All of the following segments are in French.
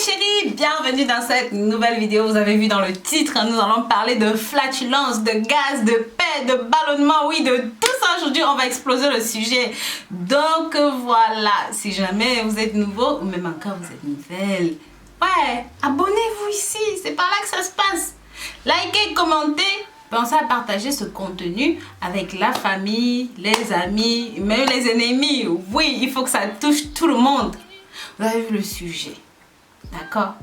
mes chéris, bienvenue dans cette nouvelle vidéo. Vous avez vu dans le titre, nous allons parler de flatulence, de gaz, de paix, de ballonnement, oui, de tout ça. Aujourd'hui, on va exploser le sujet. Donc voilà, si jamais vous êtes nouveau ou même encore vous êtes nouvelle, ouais, abonnez-vous ici, c'est par là que ça se passe. Likez, commentez. Pensez à partager ce contenu avec la famille, les amis, même les ennemis. Oui, il faut que ça touche tout le monde. Vous avez vu le sujet. D'accord?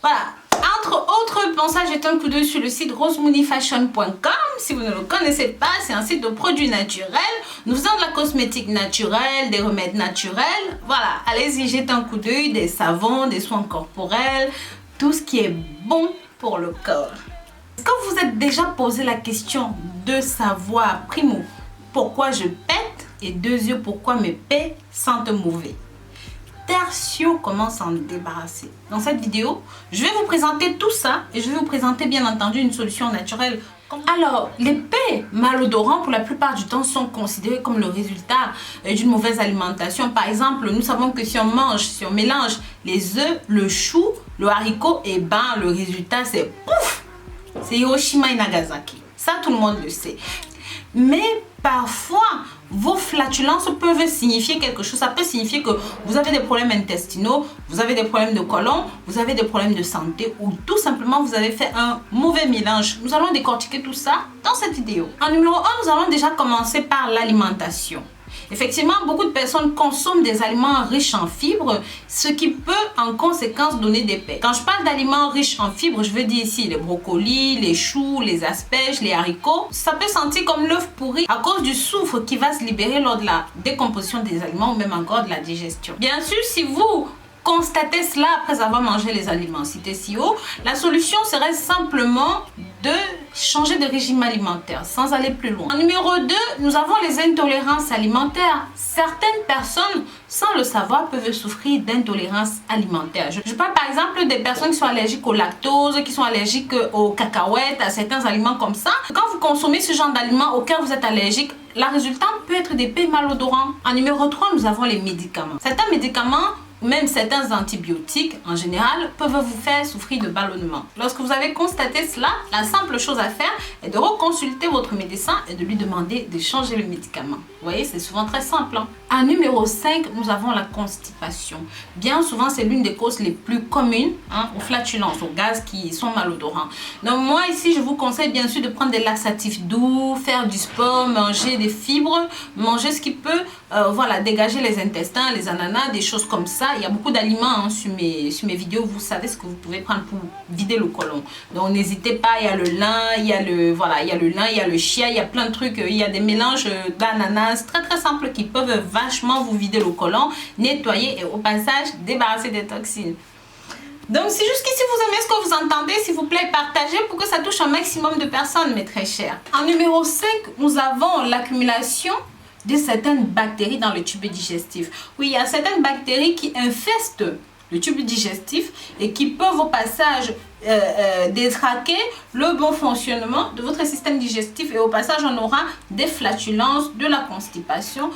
Voilà. Entre autres, pensez à jeter un coup d'œil sur le site rosemooneyfashion.com. Si vous ne le connaissez pas, c'est un site de produits naturels. Nous faisons de la cosmétique naturelle, des remèdes naturels. Voilà, allez-y, jetez un coup d'œil, des savons, des soins corporels, tout ce qui est bon pour le corps. Est-ce que vous vous êtes déjà posé la question de savoir, primo, pourquoi je pète et deuxièmement, pourquoi mes pets sentent mauvais? Tertio, comment s'en débarrasser? Dans cette vidéo, je vais vous présenter tout ça et je vais vous présenter bien entendu une solution naturelle. Alors, les pets malodorants pour la plupart du temps sont considérés comme le résultat d'une mauvaise alimentation. Par exemple, nous savons que si on mélange les œufs, le chou, le haricot, et ben le résultat c'est pouf! C'est Hiroshima et Nagasaki. Ça, tout le monde le sait. Mais parfois, vos flatulences peuvent signifier quelque chose. Ça peut signifier que vous avez des problèmes intestinaux, vous avez des problèmes de côlon, vous avez des problèmes de santé ou tout simplement vous avez fait un mauvais mélange. Nous allons décortiquer tout ça dans cette vidéo. En numéro 1, nous allons déjà commencer par l'alimentation. Effectivement, beaucoup de personnes consomment des aliments riches en fibres, ce qui peut en conséquence donner des pets. Quand je parle d'aliments riches en fibres, je veux dire ici les brocolis, les choux, les asperges, les haricots. Ça peut sentir comme l'œuf pourri à cause du soufre qui va se libérer lors de la décomposition des aliments ou même encore de la digestion. Bien sûr, si vous constatez cela après avoir mangé les aliments cités ci haut, la solution serait simplement de changer de régime alimentaire sans aller plus loin. En numéro 2, nous avons les intolérances alimentaires. Certaines personnes, sans le savoir, peuvent souffrir d'intolérance alimentaire. Je parle par exemple des personnes qui sont allergiques au lactose, qui sont allergiques aux cacahuètes, à certains aliments comme ça. Quand vous consommez ce genre d'aliments auxquels vous êtes allergique, la résultante peut être des pets malodorants. En numéro 3, nous avons les médicaments. Certains médicaments, même certains antibiotiques en général, peuvent vous faire souffrir de ballonnement. Lorsque vous avez constaté cela, la simple chose à faire est de reconsulter votre médecin et de lui demander de changer le médicament. Vous voyez, c'est souvent très simple. En numéro 5, nous avons la constipation. Bien souvent, c'est l'une des causes les plus communes aux flatulences, aux gaz qui sont malodorants. Donc moi ici, je vous conseille bien sûr de prendre des laxatifs doux, faire du sport, manger des fibres, manger ce qui peut voilà, dégager les intestins, les ananas, des choses comme ça. Il y a beaucoup d'aliments sur mes vidéos, vous savez ce que vous pouvez prendre pour vider le côlon. Donc n'hésitez pas, il y a le lin, il y a le lin, il y a le chia, il y a plein de trucs, il y a des mélanges d'ananas très simples qui peuvent vachement vous vider le côlon, nettoyer et au passage débarrasser des toxines. Donc si jusqu'ici vous aimez ce que vous entendez, s'il vous plaît, partagez pour que ça touche un maximum de personnes, mes très chers. En numéro 5, nous avons l'accumulation de certaines bactéries dans le tube digestif. Oui, il y a certaines bactéries qui infestent le tube digestif et qui peuvent au passage détraquer le bon fonctionnement de votre système digestif et au passage on aura des flatulences, de la constipation.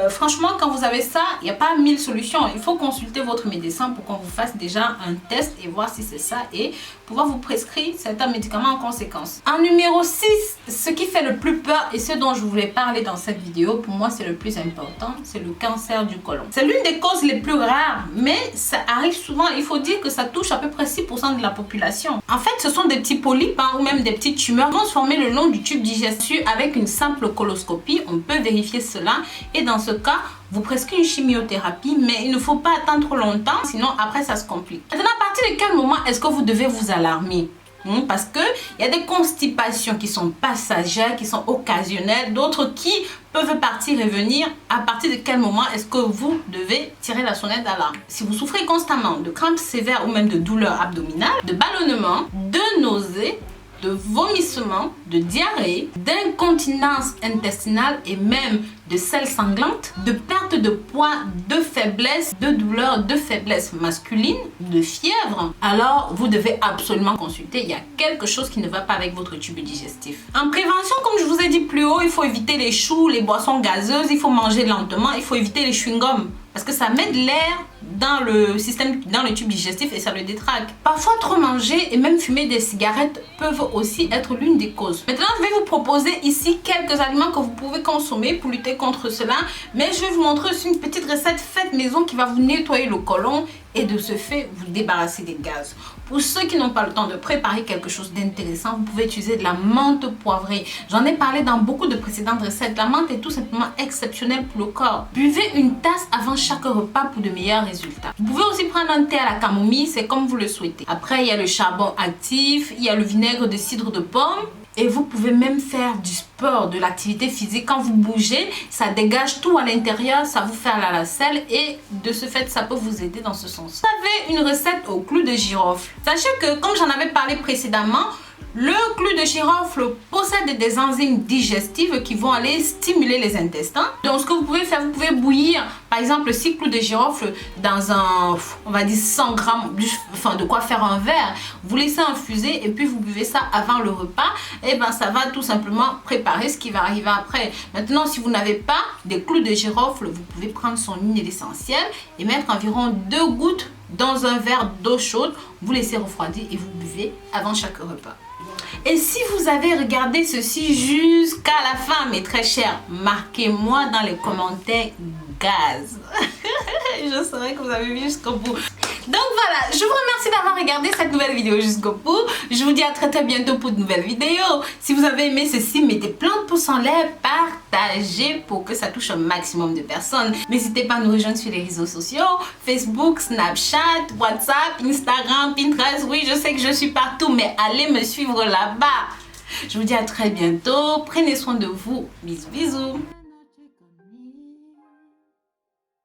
Franchement, quand vous avez ça, il n'y a pas 1000 solutions. Il faut consulter votre médecin pour qu'on vous fasse déjà un test et voir si c'est ça et pouvoir vous prescrire certains médicaments en conséquence. En numéro 6, ce qui fait le plus peur et ce dont je voulais parler dans cette vidéo, pour moi c'est le plus important, c'est le cancer du côlon. C'est l'une des causes les plus rares, mais ça arrive souvent. Il faut dire que ça touche à peu près 6% de la population. En fait, ce sont des petits polypes ou même des petites tumeurs qui vont se former le long du tube digestif. Avec une simple coloscopie, on peut vérifier cela. Et dans ce cas, vous prescrivez une chimiothérapie, mais il ne faut pas attendre trop longtemps, sinon après ça se complique. Maintenant, à partir de quel moment est-ce que vous devez vous alarmer? Parce qu'il y a des constipations qui sont passagères, qui sont occasionnelles, d'autres qui peuvent partir et venir. À partir de quel moment est-ce que vous devez tirer la sonnette d'alarme? Si vous souffrez constamment de crampes sévères ou même de douleurs abdominales, de ballonnement, de nausées, de vomissements, de diarrhée, d'incontinence intestinale et même de selles sanglantes, de perte de poids, de faiblesse, de douleur, de faiblesse masculine, de fièvre, alors vous devez absolument consulter. Il y a quelque chose qui ne va pas avec votre tube digestif. En prévention, comme je vous ai dit plus haut, il faut éviter les choux, les boissons gazeuses, il faut manger lentement, il faut éviter les chewing-gums parce que ça met de l'air dans le système, dans le tube digestif et ça le détraque. Parfois trop manger et même fumer des cigarettes peuvent aussi être l'une des causes. Maintenant je vais vous proposer ici quelques aliments que vous pouvez consommer pour lutter contre cela, mais je vais vous montrer aussi une petite recette faite maison qui va vous nettoyer le côlon et de ce fait vous débarrasser des gaz. Pour ceux qui n'ont pas le temps de préparer quelque chose d'intéressant, vous pouvez utiliser de la menthe poivrée. J'en ai parlé dans beaucoup de précédentes recettes. La menthe est tout simplement exceptionnelle pour le corps. Buvez une tasse avant chaque repas pour de meilleurs résultats. Vous pouvez aussi prendre un thé à la camomille, c'est comme vous le souhaitez. Après, il y a le charbon actif, il y a le vinaigre de cidre de pomme. Et vous pouvez même faire du sport, de l'activité physique. Quand vous bougez, ça dégage tout à l'intérieur, ça vous fait aller à la selle et de ce fait, ça peut vous aider dans ce sens. Vous avez une recette au clou de girofle. Sachez que, comme j'en avais parlé précédemment, le clou de girofle possède des enzymes digestives qui vont aller stimuler les intestins. Donc, ce que vous pouvez faire, vous pouvez bouillir, par exemple, 6 clous de girofle dans un, on va dire 100 grammes, enfin de quoi faire un verre. Vous laissez infuser et puis vous buvez ça avant le repas. Et ben, ça va tout simplement préparer ce qui va arriver après. Maintenant, si vous n'avez pas des clous de girofle, vous pouvez prendre son huile essentielle et mettre environ 2 gouttes dans un verre d'eau chaude. Vous laissez refroidir et vous buvez avant chaque repas. Et si vous avez regardé ceci jusqu'à la fin, mes très chers, marquez-moi dans les commentaires gaz. Je saurais que vous avez vu jusqu'au bout. Donc voilà, je vous remercie d'avoir regardé cette nouvelle vidéo jusqu'au bout. Je vous dis à très bientôt pour de nouvelles vidéos. Si vous avez aimé ceci, mettez plein de pouces en l'air, partagez pour que ça touche un maximum de personnes. N'hésitez pas à nous rejoindre sur les réseaux sociaux, Facebook, Snapchat, WhatsApp, Instagram, Pinterest. Oui, je sais que je suis partout, mais allez me suivre là-bas. Je vous dis à très bientôt. Prenez soin de vous. Bisous, bisous.